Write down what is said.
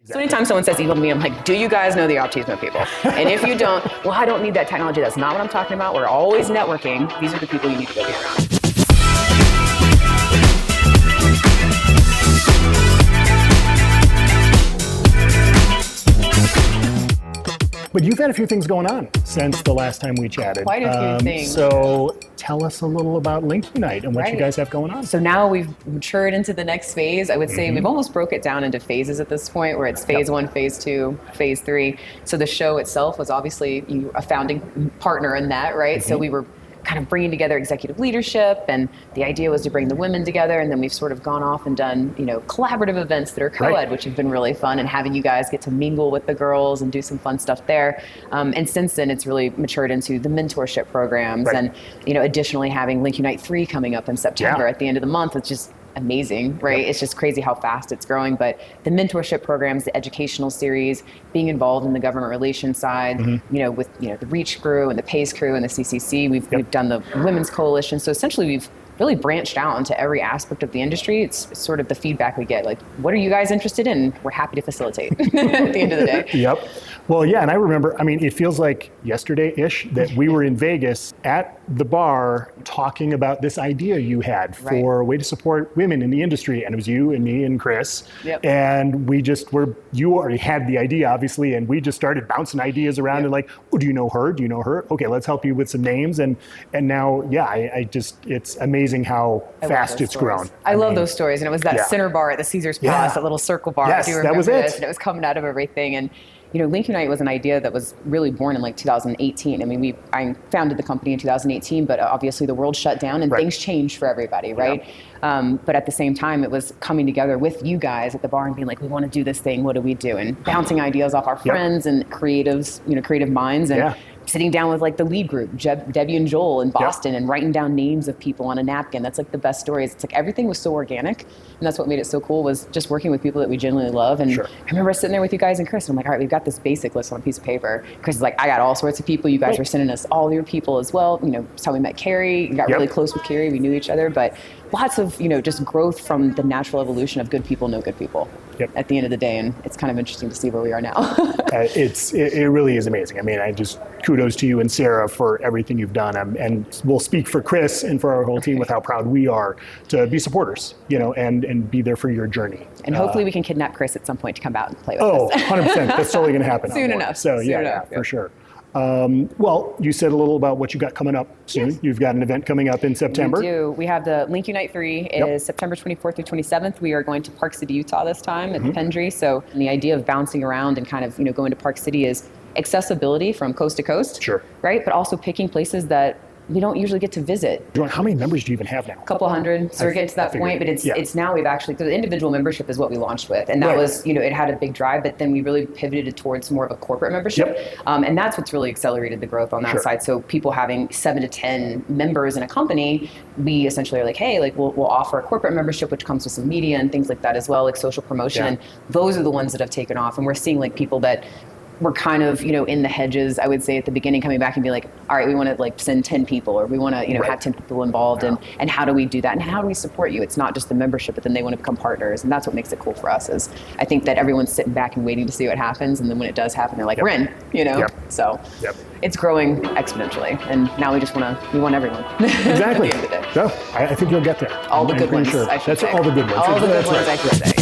So anytime someone says evil to me, I'm like, do you guys know the Optismo people? And if you don't, well, I don't need that technology. That's not what I'm talking about. We're always networking. These are the people you need to go be around. But you've had a few things going on since the last time we chatted. Quite a few things. So tell us a little about LinkUnite and what you guys have going on. So now we've matured into the next phase. I would say we've almost broke it down into phases at this point, where it's phase 1, phase 2, phase 3. So the show itself was obviously a founding partner in that, right? So we were kind of bringing together executive leadership, and the idea was to bring the women together, and then we've sort of gone off and done, collaborative events that are co-ed, which have been really fun, and having you guys get to mingle with the girls and do some fun stuff there. And since then, it's really matured into the mentorship programs, and additionally having LinkUnite 3 coming up in September at the end of the month. It's just amazing, right? It's just crazy how fast it's growing. But the mentorship programs, the educational series, being involved in the government relations side, with the Reach crew and the PACE crew and the CCC, we've done the Women's Coalition. So essentially, we've really branched out into every aspect of the industry. It's sort of the feedback we get, like, what are you guys interested in? We're happy to facilitate at the end of the day. Yep. Well, yeah, and I remember, it feels like yesterday-ish that we were in Vegas at the bar talking about this idea you had for a way to support women in the industry, and it was you and me and Chris. Yep. And we just you already had the idea, obviously, and we just started bouncing ideas around and like, oh, do you know her? Do you know her? Okay, let's help you with some names. And now, it's amazing how fast it's grown. I love those stories. And it was that center bar at the Caesar's Palace, that little circle bar. Yes, I do remember that was it. this, and it was coming out of everything. And LinkUnite was an idea that was really born in 2018. I founded the company in 2018, but obviously the world shut down and things changed for everybody, right? But at the same time, it was coming together with you guys at the bar and being like, we want to do this thing. What do we do? And bouncing ideas off our friends and creatives, creative minds, and sitting down with the lead group, Debbie and Joel in Boston, and writing down names of people on a napkin. That's the best stories. It's everything was so organic, and that's what made it so cool, was just working with people that we genuinely love. And I remember sitting there with you guys and Chris, and I'm like, all right, we've got this basic list on a piece of paper. Chris is like, I got all sorts of people. You guys were sending us all your people as well. That's how we met Carrie. We got really close with Carrie. We knew each other, but lots of, just growth from the natural evolution of good people know good people at the end of the day. And it's kind of interesting to see where we are now. It really is amazing. I just kudos to you and Sarah for everything you've done. And we'll speak for Chris and for our whole team with how proud we are to be supporters, and be there for your journey. And hopefully we can kidnap Chris at some point to come out and play with us. 100%. That's totally going to happen. Soon enough. So for sure. Well, you said a little about what you got coming up soon. Yes. You've got an event coming up in September. We do. We have the LinkUnite 3. It is September 24th through 27th. We are going to Park City, Utah this time at the Pendry. So the idea of bouncing around and kind of, going to Park City is accessibility from coast to coast. Sure. Right? But also picking places that we don't usually get to visit. How many members do you even have now? A couple hundred. So we're getting to that point, but it's now we've actually, the individual membership is what we launched with. And that was, it had a big drive, but then we really pivoted towards more of a corporate membership. And that's what's really accelerated the growth on that side. So people having 7 to 10 members in a company, we essentially are like, hey, we'll offer a corporate membership, which comes with some media and things like that as well, like social promotion. And those are the ones that have taken off. And we're seeing people that we're kind of, in the hedges, I would say at the beginning, coming back and be like, all right, we want to send 10 people, or we want to, have 10 people involved, and how do we do that? And how do we support you? It's not just the membership, but then they want to become partners. And that's what makes it cool for us, is I think that everyone's sitting back and waiting to see what happens. And then when it does happen, they're like, we're in, So it's growing exponentially. And now we want everyone. Exactly. At the end of the day. No, I think you'll get there. All the good ones, I should say. That's all the good ones. All the good ones, I should say.